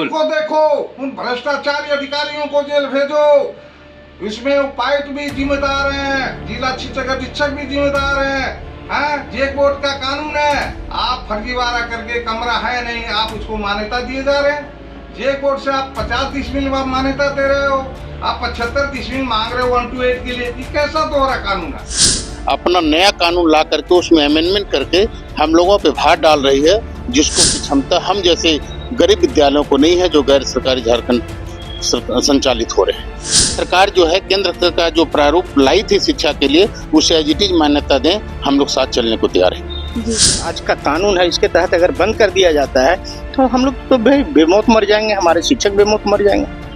को देखो, उन भ्रष्टाचारी अधिकारियों को जेल भेजो। इसमें उपायुक्त भी जिम्मेदार हैं, जिला शिक्षक अधीक्षक भी जिम्मेदार हैं। जेक बोर्ड का कानून है, आप फर्जीवाड़ा करके कमरा है नहीं, आप उसको मान्यता दिए जा रहे हैं। जेक बोर्ड से आप 50 डिसमिल मान्यता दे रहे हो, आप 75 डिसमिल मांग रहे हो 128 के लिए। ये कैसा दोहरा कानून है? अपना नया कानून ला करके उसमें अमेंडमेंट करके हम लोगों पे भार डाल रही है, जिसको की क्षमता हम जैसे गरीब विद्यालयों को नहीं है जो गैर सरकारी झारखंड संचालित हो रहे हैं। सरकार जो है, केंद्र सरकार जो प्रारूप लाई थी शिक्षा के लिए, उसे एजिटिज मान्यता दें, हम लोग साथ चलने को तैयार हैं। आज का कानून है, इसके तहत अगर बंद कर दिया जाता है तो हम लोग तो बेमौत मर जाएंगे, हमारे शिक्षक बेमौत मर जाएंगे।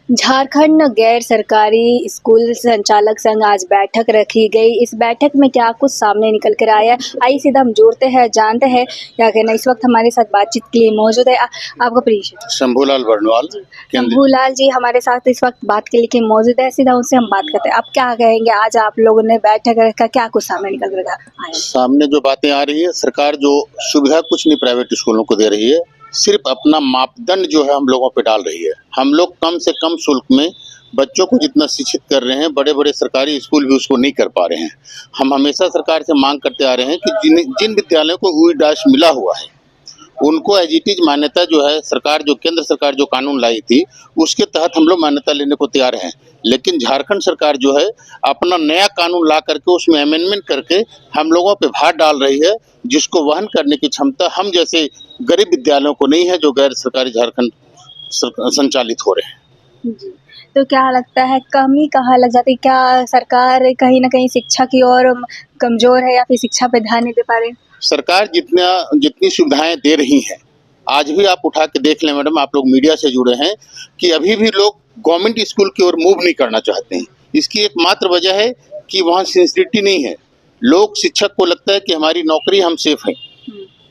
झारखंड गैर सरकारी स्कूल संचालक संघ आज बैठक रखी गई। इस बैठक में क्या कुछ सामने निकल कर आया, आइए सीधा हम जोड़ते हैं, जानते हैं क्या कहना। इस वक्त हमारे साथ बातचीत के लिए मौजूद है आपका परिचय। शंभूलाल वर्णवाल। शंभूलाल जी हमारे साथ इस वक्त बात के लिए मौजूद है, सीधा उनसे हम बात करते हैं। आप क्या कहेंगे, आज आप लोगों ने बैठक रखा, क्या कुछ सामने निकल कर आया? सामने जो बातें आ रही है, सरकार जो सुविधा कुछ नहीं प्राइवेट स्कूलों को दे रही है, सिर्फ अपना मापदंड जो है हम लोगों पे डाल रही है। हम लोग कम से कम शुल्क में बच्चों को जितना शिक्षित कर रहे हैं, बड़े बड़े सरकारी स्कूल भी उसको नहीं कर पा रहे हैं। हम हमेशा सरकार से मांग करते आ रहे हैं कि जिन विद्यालयों को UDAS मिला हुआ है, उनको एजिटिज मान्यता जो है, सरकार जो केंद्र सरकार जो कानून लाई थी, उसके तहत हम लोग मान्यता लेने को तैयार हैं। लेकिन झारखंड सरकार जो है, अपना नया कानून ला करके उसमें अमेंडमेंट करके हम लोगों पे भार डाल रही है, जिसको वहन करने की क्षमता हम जैसे गरीब विद्यालयों को नहीं है जो गैर सरकारी झारखंड संचालित हो रहे हैं। जी, तो क्या लगता है कमी कहाँ लग जाती है? क्या सरकार कहीं ना कहीं शिक्षा की ओर कमजोर है या फिर शिक्षा पे ध्यान नहीं दे पा रही? सरकार जितनी सुविधाएं दे रही हैं, आज भी आप उठा के देख लें मैडम, आप लोग मीडिया से जुड़े हैं, कि अभी भी लोग गवर्नमेंट स्कूल की ओर मूव नहीं करना चाहते हैं। इसकी एकमात्र वजह है कि वहाँ सिंसियरिटी नहीं है। लोग, शिक्षक को लगता है कि हमारी नौकरी, हम सेफ हैं।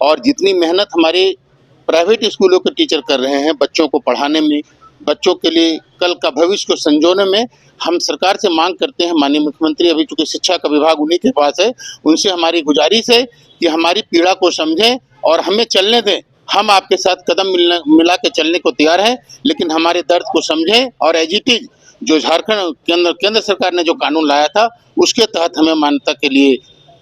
और जितनी मेहनत हमारे प्राइवेट स्कूलों के टीचर कर रहे हैं बच्चों को पढ़ाने में, बच्चों के लिए कल का भविष्य को संजोने में, हम सरकार से मांग करते हैं। माननीय मुख्यमंत्री, अभी चूंकि शिक्षा का विभाग उन्हीं के पास है, उनसे हमारी गुजारिश है कि हमारी पीड़ा को समझें और हमें चलने दें। हम आपके साथ कदम मिला के चलने को तैयार हैं, लेकिन हमारे दर्द को समझें और एजिटिज जो झारखंड केंद्र सरकार ने जो कानून लाया था, उसके तहत हमें मान्यता के लिए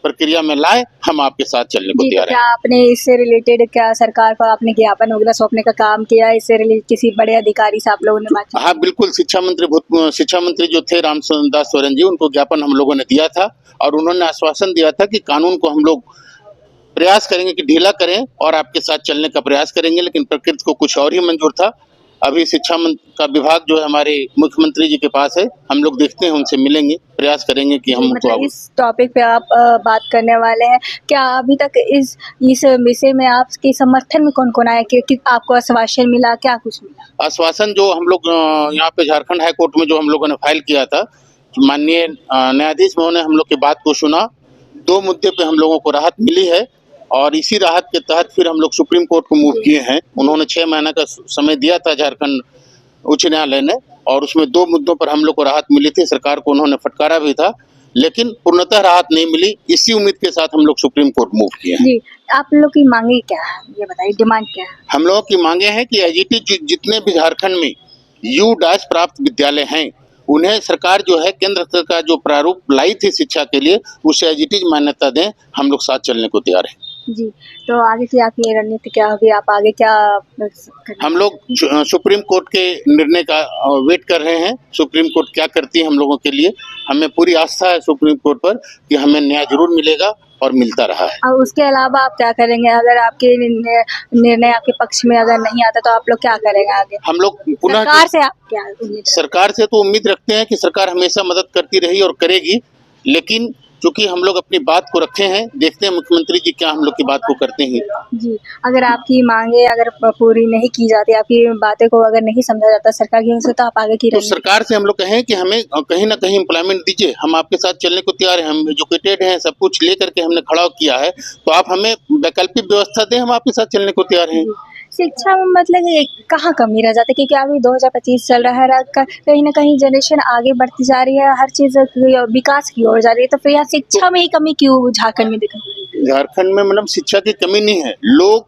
प्रक्रिया में लाए, हम आपके साथ चलने को तैयार हैं। क्या आपने इससे रिलेटेड क्या सरकार को आपने ज्ञापन वगैरह सौंपने का काम किया? इससे रिलेटेड किसी बड़े अधिकारी से आप लोगों ने बात? हाँ बिल्कुल, शिक्षा मंत्री जो थे रामदास सोरेन जी, उनको ज्ञापन हम लोगों ने दिया था और उन्होंने आश्वासन दिया था कि कानून को हम लोग प्रयास करेंगे कि ढीला करें और आपके साथ चलने का प्रयास करेंगे, लेकिन प्रकृति को कुछ और ही मंजूर था। अभी शिक्षा का विभाग जो है हमारे मुख्यमंत्री जी के पास है, हम लोग देखते हैं, उनसे मिलेंगे, प्रयास करेंगे कि हम मतलब इस टॉपिक पे आप बात करने वाले हैं। क्या अभी तक इस विषय में आपके समर्थन में कौन कौन आया कि आपको आश्वासन मिला, क्या कुछ मिला? आश्वासन जो हम लोग यहाँ पे झारखंड हाई कोर्ट में जो हम लोगों ने फाइल किया था, माननीय न्यायाधीश ने हम लोग की बात को सुना। 2 मुद्दे पे हम लोगों को राहत मिली है और इसी राहत के तहत फिर हम लोग सुप्रीम कोर्ट को मूव किए हैं। उन्होंने 6 महीने का समय दिया था झारखंड उच्च न्यायालय ने, और उसमें 2 मुद्दों पर हम लोग को राहत मिली थी। सरकार को उन्होंने फटकारा भी था, लेकिन पूर्णतः राहत नहीं मिली। इसी उम्मीद के साथ हम लोग सुप्रीम कोर्ट मूव किए हैं। जी, आप लोग की मांगे क्या है, ये बताइए, डिमांड क्या है? हम लोगों की मांगे हैं कि एजिटिज जितने भी झारखंड में UDAS प्राप्त विद्यालय हैं, उन्हें सरकार जो है, केंद्र सरकार जो प्रारूप लाई थी शिक्षा के लिए, उसे एजिटिज मान्यता दें, हम लोग साथ चलने को तैयार हैं। जी, तो आगे की आपकी रणनीति क्या होगी? आप आगे क्या हम लोग सुप्रीम कोर्ट के निर्णय का वेट कर रहे हैं। सुप्रीम कोर्ट क्या करती है हम लोगों के लिए, हमें पूरी आस्था है सुप्रीम कोर्ट पर कि हमें न्याय जरूर मिलेगा और मिलता रहा है। और उसके अलावा आप क्या करेंगे अगर आपके निर्णय आपके पक्ष में अगर नहीं आता, तो आप लोग क्या करेंगे आगे? हम लोग पुनः सरकार से आप क्या उम्मीद? सरकार से तो उम्मीद रखते हैं कि सरकार हमेशा मदद करती रही और करेगी, लेकिन चूंकि हम लोग अपनी बात को रखे हैं, देखते हैं मुख्यमंत्री जी क्या हम लोग की बात को करते हैं। जी, अगर आपकी मांगे अगर पूरी नहीं की जाती, आपकी बातें को अगर नहीं समझा जाता सरकार की ओर से, तो आप आगे की तो सरकार से हम लोग कहें कि हमें कहीं ना कहीं एम्प्लॉयमेंट दीजिए, हम आपके साथ चलने को तैयार हैं, हम एजुकेटेड हैं, सब कुछ लेकर के हमने खड़ा किया है, तो आप हमें वैकल्पिक व्यवस्था दें, हम आपके साथ चलने को तैयार हैं। शिक्षा में मतलब कि कहाँ कमी रह जाती है, क्योंकि अभी 2025 चल रहा है, कहीं ना कहीं जनरेशन आगे बढ़ती जा रही है, हर चीज विकास की ओर जा रही है, तो फिर यहाँ शिक्षा में ही कमी क्यों झारखंड में दिखा? झारखंड में मैडम शिक्षा की कमी नहीं है, लोग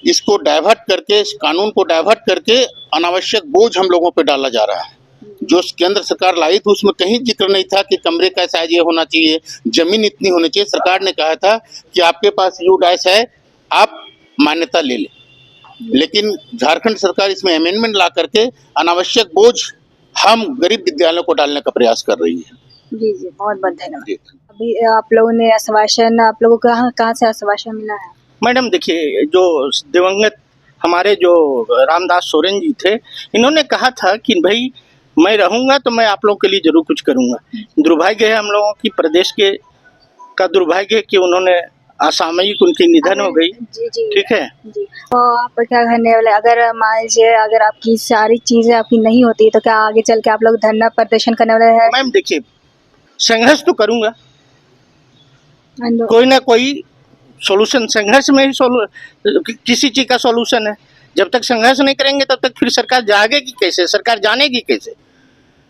इसको डाइवर्ट करके, इस कानून को डाइवर्ट करके अनावश्यक बोझ हम लोगों पे डाला जा रहा है। जो केंद्र सरकार लाई थी उसमें कहीं जिक्र नहीं था कि कमरे का साइज ये होना चाहिए, जमीन इतनी होनी चाहिए। सरकार ने कहा था कि आपके पास यूडाइस है, आप मान्यता ले लें। लेकिन झारखंड सरकार इसमें अमेंडमेंट ला करके अनावश्यक बोझ हम गरीब विद्यालयों को डालने का प्रयास कर रही है। जी जी, बहुत बहुत धन्यवाद। जी। अभी आप लोगों ने आश्वासन, आप लोगों को कहाँ कहाँ से आश्वासन मिला है? मैडम देखिए, जो दिवंगत हमारे जो रामदास सोरेन जी थे, इन्होंने कहा था कि भाई मैं रहूंगा तो मैं आप लोगों के लिए जरूर कुछ करूंगा। दुर्भाग्य है हम लोगों की, प्रदेश के का दुर्भाग्य है कि उन्होंने असामयिक उनकी निधन हो गई। जी जी, ठीक है जी। तो आप क्या करने वाले, अगर मान लीजिए अगर आपकी सारी चीजें आपकी नहीं होती तो क्या आगे चल के आप लोग धरना प्रदर्शन करने वाले हैं? मैम देखिए, संघर्ष तो करूंगा, कोई ना कोई सॉल्यूशन, संघर्ष में ही किसी चीज का सॉल्यूशन है। जब तक संघर्ष नहीं करेंगे तब तक फिर सरकार जागेगी कैसे, सरकार जानेगी कैसे?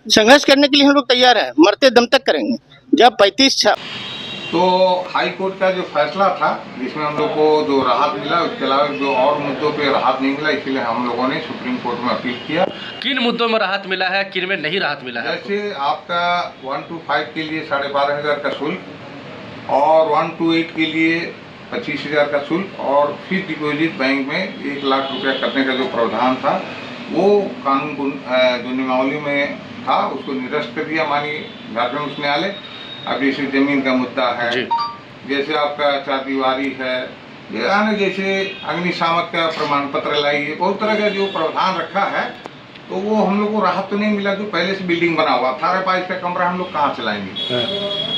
संघर्ष करने के लिए हम लोग तैयार हैं, मरते दम तक करेंगे। जब 35 तो हाई कोर्ट का जो फैसला था जिसमें हम लोग को जो राहत मिला, उसके अलावा जो और मुद्दों पे राहत नहीं मिला, इसलिए हम लोगों ने सुप्रीम कोर्ट में अपील किया। किन मुद्दों में राहत मिला है, किन में नहीं राहत मिला है? जैसे आपका 1 to 5 के लिए 12,500 का शुल्क और 1 to 8 के लिए 25,000 का शुल्क और फिक्स डिपॉजिट बैंक में 1 लाख रुपया करने का जो प्रावधान था, वो कानून को जो नियमावली में था उसको निरस्त कर दिया माननीय झारखंड उच्च न्यायालय। अब जैसे जमीन का मुद्दा है, जैसे आपका चारदीवारी है, जैसे अग्निशामक का प्रमाण पत्र लाइए, बहुत तरह का जो प्रावधान रखा है, तो वो हम लोग को राहत तो नहीं मिला। जो पहले से बिल्डिंग बना हुआ 18-22 का कमरा हम लोग कहाँ चलाएंगे?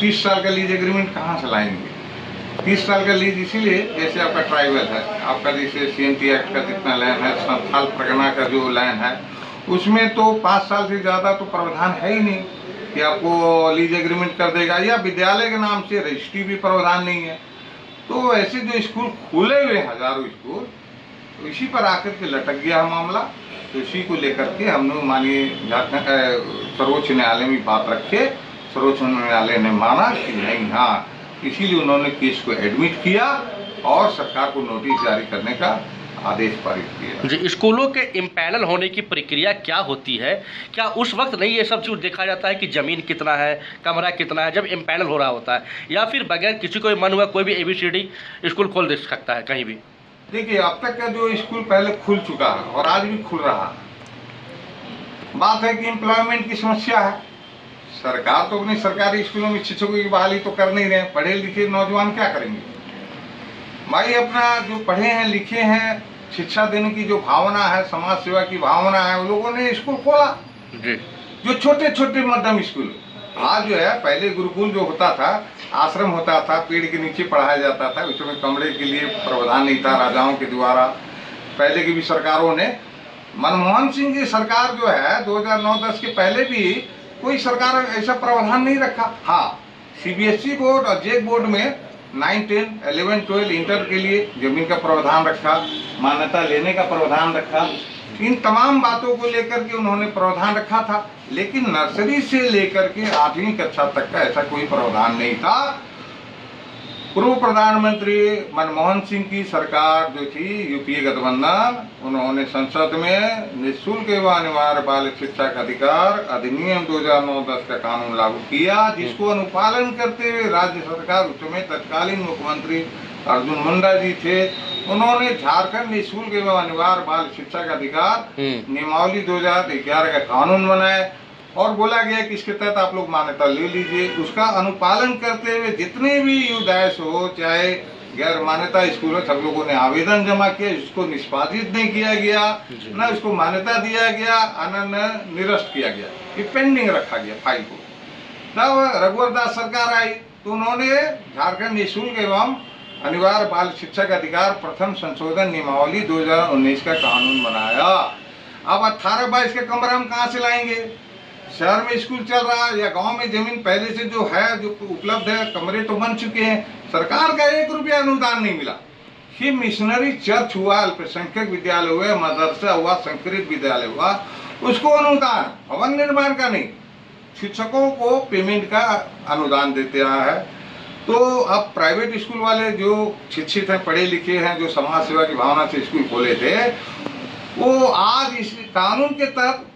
30 साल का लीज एग्रीमेंट कहाँ चलाएंगे? 30 साल का लीज इसीलिए, जैसे आपका ट्राइबल है, आपका जैसे CMT एक्ट का जितना लैंड है, संथाल परगना का जो लैंड है, उसमें तो 5 साल से ज़्यादा तो प्रावधान है ही नहीं कि आपको लीज एग्रीमेंट कर देगा, या विद्यालय के नाम से रजिस्ट्री भी प्रावधान नहीं है। तो ऐसे जो स्कूल खुले हुए हजारों स्कूल, तो इसी पर आकर के लटक गया मामला। तो इसी को लेकर के हम लोग माननीय झारखंड सर्वोच्च न्यायालय में बात रखे, सर्वोच्च न्यायालय ने माना कि नहीं, हाँ, इसीलिए उन्होंने केस को एडमिट किया और सरकार को नोटिस जारी करने का आदेश पारित किया। जी, स्कूलों के इम्पैनल होने की प्रक्रिया क्या होती है? क्या उस वक्त नहीं ये सब चीज़ देखा जाता है कि ज़मीन कितना है, कमरा कितना है, जब इम्पैनल हो रहा होता है, या फिर बगैर किसी को मन हुआ कोई भी ABCD स्कूल खोल दे सकता है कहीं भी? देखिए, अब तक का जो स्कूल पहले खुल चुका है और आज भी खुल रहा है। बात है कि एम्प्लॉयमेंट की समस्या है। सरकार तो अपनी सरकारी स्कूलों में शिक्षकों की बहाली तो कर नहीं रहे। पढ़े लिखे नौजवान क्या करेंगे? भाई अपना जो पढ़े हैं लिखे हैं, शिक्षा देने की जो भावना है, समाज सेवा की भावना है, उन लोगों ने स्कूल खोला। जो छोटे छोटे मध्यम स्कूल, आज जो है, पहले गुरुकुल जो होता था, आश्रम होता था, पेड़ के नीचे पढ़ाया जाता था, उसमें कमरे के लिए प्रावधान नहीं था राजाओं के द्वारा। पहले की भी सरकारों ने, मनमोहन सिंह की सरकार जो है 2009-10 के पहले भी कोई सरकार ऐसा प्रावधान नहीं रखा। हाँ, CBSE बोर्ड और JEC बोर्ड में 9, 10, 11, 12 इंटर के लिए जमीन का प्रावधान रखा, मान्यता लेने का प्रावधान रखा। इन तमाम बातों को लेकर के उन्होंने प्रावधान रखा था, लेकिन नर्सरी से लेकर के 8वीं कक्षा तक का ऐसा कोई प्रावधान नहीं था। पूर्व प्रधानमंत्री मनमोहन सिंह की सरकार जो थी, UPA गठबंधन, उन्होंने संसद में निःशुल्क एवं अनिवार्य बाल शिक्षा का अधिकार अधिनियम 2009-10 का कानून लागू किया, जिसको अनुपालन करते हुए राज्य सरकार, उस समय तत्कालीन मुख्यमंत्री अर्जुन मुंडा जी थे, उन्होंने झारखंड निःशुल्क एवं अनिवार्य बाल शिक्षा का अधिकार नियमावली 2011 का कानून बनाया और बोला गया कि इसके तहत आप लोग मान्यता ले लीजिए। उसका अनुपालन करते हुए जितने भी युदायस हो, चाहे गैर मान्यता स्कूल है, सब लोगों ने आवेदन जमा किया, इसको निष्पादित नहीं किया गया, न उसको मान्यता दिया गया, न निरस्त किया गया, ये पेंडिंग रखा गया फाइल को। तब रघुवर दास सरकार आई तो उन्होंने झारखंड निःशुल्क एवं अनिवार्य बाल शिक्षा का अधिकार प्रथम संशोधन नियमावली 2019 का कानून बनाया। अब 18-22 का कमरा हम कहाँ से लाएंगे? शहर में स्कूल चल रहा है या गांव में जमीन पहले से जो है, जो उपलब्ध है, कमरे तो बन चुके हैं। सरकार का 1 रुपया अनुदान नहीं मिला। कि मिशनरी चर्च हुआ, अल्पसंख्यक विद्यालय हुए, मदरसा हुआ, संस्कृत विद्यालय हुआ, उसको अनुदान भवन निर्माण का नहीं, शिक्षकों को पेमेंट का अनुदान देते रहा है। तो अब प्राइवेट स्कूल वाले जो शिक्षित हैं, पढ़े लिखे हैं, जो समाज सेवा की भावना से स्कूल खोले थे, वो आज इस कानून के तहत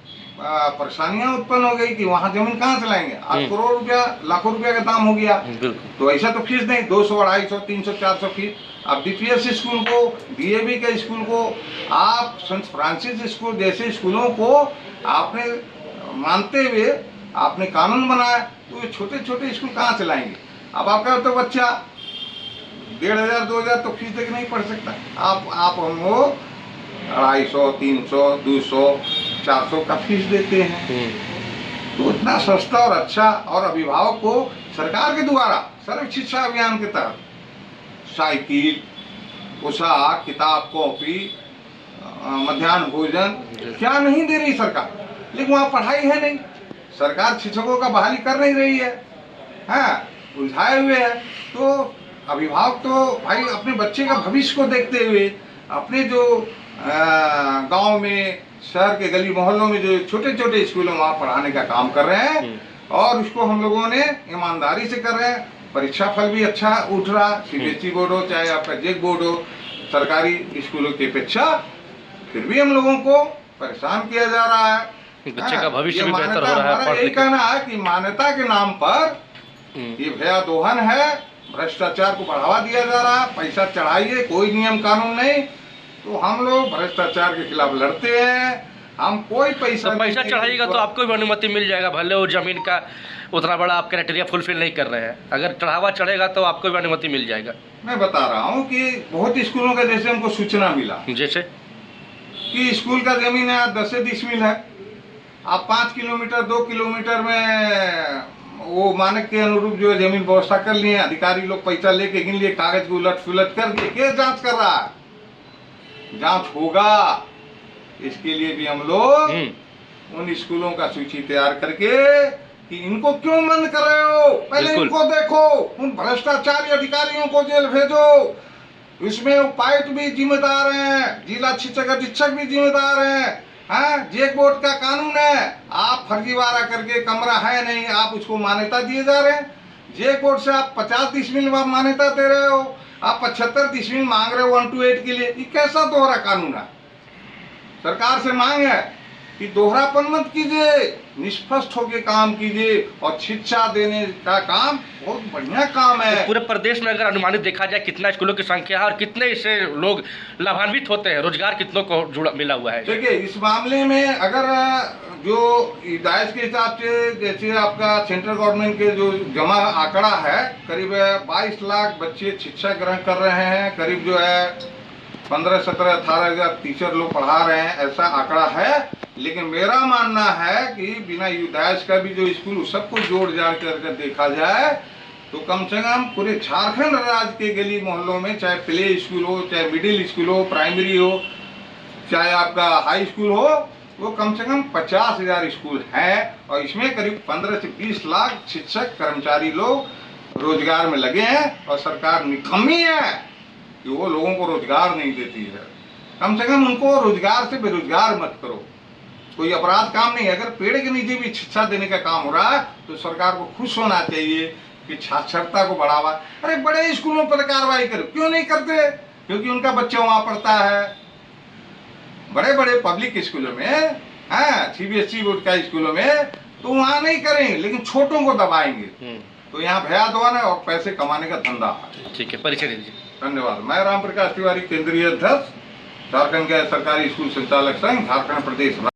परेशानियां उत्पन्न हो गई कि वहां जमीन कहाँ से लाएंगे। आज करोड़ रुपया, लाखों रुपया का दाम हो गया। तो ऐसा तो फीस नहीं, 200, 250, 300, 400 फीस। अब डीपीएस स्कूल को, डीएवी के स्कूल को, आप सेंट फ्रांसिस स्कूल जैसे स्कूलों को आपने मानते हुए आपने कानून बनाया, तो ये छोटे छोटे स्कूल कहाँ से लाएंगे। अब आपका तो बच्चा 1500, 2000 तो फीस देके नहीं पढ़ सकता। आप हमको 250, 300, 200, 400 का फीस देते हैं। तो इतना सस्ता और अच्छा, और अभिभावक को सरकार के द्वारा सर्व शिक्षा अभियान के तहत साइकिल, पोशाक, किताब, कॉपी, मध्याह्न भोजन क्या नहीं दे रही सरकार, लेकिन वहाँ पढ़ाई है नहीं। सरकार शिक्षकों का बहाली कर नहीं रही है, हाँ, उलझाए हुए है। तो अभिभावक तो भाई अपने बच्चे का भविष्य को देखते हुए अपने जो गांव में, शहर के गली मोहल्लों में जो छोटे छोटे स्कूलों में वहाँ पढ़ाने का काम कर रहे हैं, और उसको हम लोगों ने ईमानदारी से कर रहे हैं। परीक्षा फल भी अच्छा उठ रहा, सीबीएसई बोर्ड हो चाहे आपका जेक बोर्ड हो, सरकारी स्कूलों की अपेक्षा फिर भी हम लोगों को परेशान किया जा रहा है। बच्चे का भविष्य भी बेहतर हो रहा है। यही कहना है कि मान्यता के नाम पर ये भया दोहन है, भ्रष्टाचार को बढ़ावा दिया जा रहा है। पैसा चढ़ाइए, कोई नियम कानून नहीं, तो हम लोग भ्रष्टाचार के खिलाफ लड़ते हैं। हम कोई पैसा चढ़ाइएगा तो आपको भी अनुमति मिल जाएगा, भले वो जमीन का उतना बड़ा आप क्राइटेरिया फुलफिल नहीं कर रहे हैं, अगर चढ़ावा चढ़ेगा तो आपको भी अनुमति मिल जाएगा। मैं बता रहा हूँ कि बहुत स्कूलों का जैसे हमको सूचना मिला, जैसे कि स्कूल का जमीन है 10 से 20 मील है, आप 5 किलोमीटर 2 किलोमीटर में वो मानक के अनुरूप जो है जमीन व्यवस्था कर लिए, अधिकारी लोग पैसा लेके गिन लिए, कागज को उलट फुलट कर दिए। केस जांच कर रहा है, जांच होगा। इसके लिए भी हम लोग उन स्कूलों का सूची तैयार करके कि इनको क्यों बंद कर रहे हो, पहले इनको देखो, उन भ्रष्टाचारी अधिकारियों को जेल भेजो। इसमें उपायुक्त भी जिम्मेदार हैं, जिला शिक्षक अधीक्षक भी जिम्मेदार हैं। हाँ, जेक बोर्ड का कानून है, आप फर्जीवाड़ा करके कमरा है नहीं, आप उसको मान्यता दिए जा रहे हैं। जेक बोर्ड से आप 50 डिसमिल में मान्यता दे रहे हो, आप 75 डिसमिल मांग रहे हो 1 to 8 के लिए। ये कैसा दोहरा कानून है। सरकार से मांग है कि दोहरापन मत कीजिए, निष्पक्ष होकर काम कीजिए, और शिक्षा देने का काम बहुत बढ़िया काम है। तो पूरे प्रदेश में अगर अनुमानित देखा जाए कितना स्कूलों की संख्या है और कितने इससे लोग लाभान्वित होते हैं, रोजगार कितनों को जुड़ा मिला हुआ है। देखिए, इस मामले में अगर जो हिदायत के हिसाब से, जैसे आपका सेंट्रल गवर्नमेंट के जो जमा आंकड़ा है, करीब 22 लाख बच्चे शिक्षा ग्रहण कर रहे हैं, करीब जो है 15, 17, 18 हजार टीचर लोग पढ़ा रहे हैं, ऐसा आंकड़ा है। लेकिन मेरा मानना है कि बिना युदायस का भी जो स्कूल सबको जोड़ जाड़ कर देखा जाए तो कम से कम पूरे झारखंड राज्य के गली मोहल्लों में, चाहे प्ले स्कूल हो, चाहे मिडिल स्कूल हो, प्राइमरी हो, चाहे आपका हाई स्कूल हो, वो कम से कम 50,000 स्कूल है, और इसमें करीब 15 से 20 लाख शिक्षक कर्मचारी लोग रोजगार में लगे हैं। और सरकार निकम्मी है कि वो लोगों को रोजगार नहीं देती है। कम से कम उनको रोजगार से बेरोजगार मत करो, कोई अपराध काम नहीं है। अगर पेड़ के नीचे भी शिक्षा देने का काम हो रहा है तो सरकार को खुश होना चाहिए कि साक्षरता को बढ़ावा। अरे बड़े स्कूलों पर कार्रवाई करो, क्यों नहीं करते? क्योंकि उनका बच्चा वहाँ पढ़ता है। बड़े बड़े पब्लिक स्कूलों में, हाँ, सीबीएसई बोर्ड का स्कूलों में तो वहाँ नहीं करेंगे, लेकिन छोटों को दबाएंगे। तो यहाँ भया दोहन है और पैसे कमाने का धंधा है। ठीक है, परिचय दीजिए। धन्यवाद। मैं राम प्रकाश तिवारी, केंद्रीय अध्यक्ष, झारखंड के सरकारी स्कूल संचालक संघ, झारखंड प्रदेश।